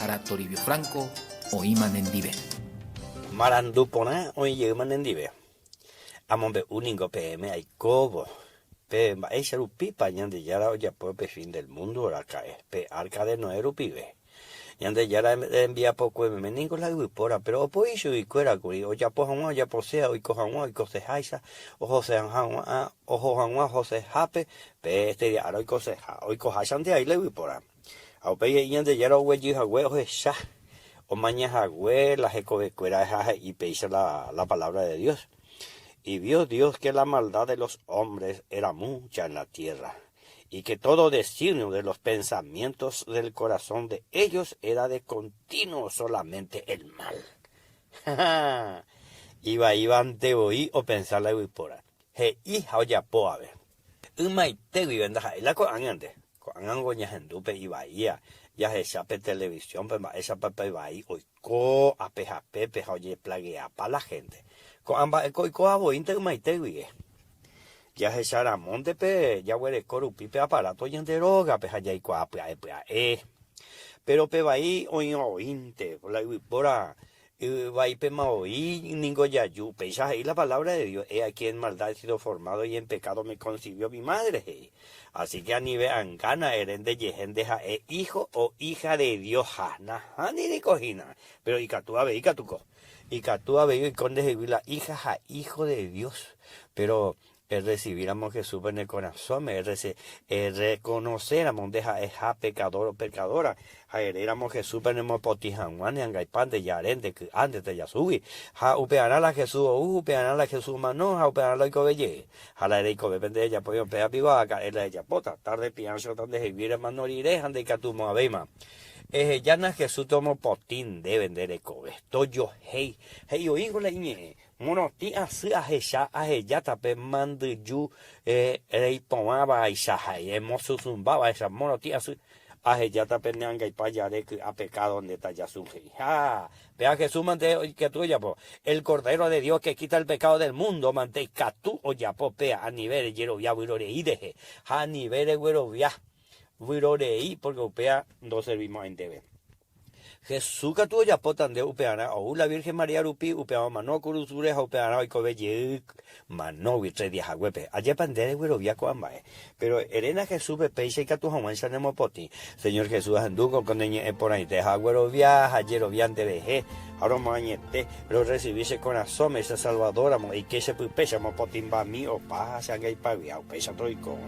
Sara Toribio Franco, Oiman Endive. Marandupona Oiman Endive. Amombe único PM hay cobo. Pe esa rupipa ñande yara oya pope fin del mundo acá pe arca de no erupive. Ñande yara envía poco meningo la guipora, pero opoiso y cuera curi oya poja oya posea y coja y cose jaisa ojo se hanwa ojo hanwa jose jape pe este ya hoy cose hoy coja sante ahí la guipora. Au pe ñande yara oye jagüe oje sha o maña jagüe la jecobe cuera jaja y peisa la palabra de Dios. Y vio Dios que la maldad de los hombres era mucha en la tierra, y que todo designio de los pensamientos del corazón de ellos era de continuo solamente el mal. Iba ante oí o pensar la huipora. He hija oya po a ver. Maite vivenda la co angante. Co angango ña gendupe iba ya esa pe televisión pe esa pe iba ahí hoy co apeja pepe oye plaguea para la gente. Ko abo inte maite wie. Ya se Saramonte pe ya huele corupipe aparato y de droga pe ya y pero pe vai ointe por la pora vai pe maoi ningo ya yu pe ya y la palabra de Dios he aquí en maldad he sido formado y en pecado me concibió mi madre. Así que a nivel angana eren de yehendeja hijo o hija de Dios hana ni de cojina pero y catúa ve y catuco y catúa ve y con de la hija ja hijo de Dios pero el recibiramos Jesús en el corazón, el reconocer a mondeja es pecador o pecadora, a heréramos Jesús en el mopotijanguan y angaipan de yarente que antes de yasubi, a upeará la Jesús o upeará la Jesús mano, a upeará la icobelle, a la erico depende de ella, pues pea piva acá, es la ella pota, tarde piancho donde se vive manoriré, ande catumo abema. Ya na Jesús tomo potín de vender ecobe. Toyo hey oigo la iñe. Mono ti así a ella tape manduyu rei pomaba y shahai emoso zumbaba esa mono ti así a ella tape neanga y payare a pecado donde está ya surge. Vea Jesús mante que tú ya po el cordero de Dios que quita el pecado del mundo mante catu o ya po pea a nivel yero via wirore ideje a nivel güero via wirorei porque upea no servimos en TV. Jesús que tuvo ya potan de upeana o la Virgen María Rupi upeaba mano curusure upeana y cobelle mano vitre de jagüepe allá pandere güero via cuambae pero erena Jesús pepeise que tu jaman sanemo poti Señor Jesús anduco con niñe por ahí de jagüero via ayer viante veje ahora mañete pero recibirse con asome esa salvadora y que se pupesa mo potimba mi o pa sangay pa via pesa troico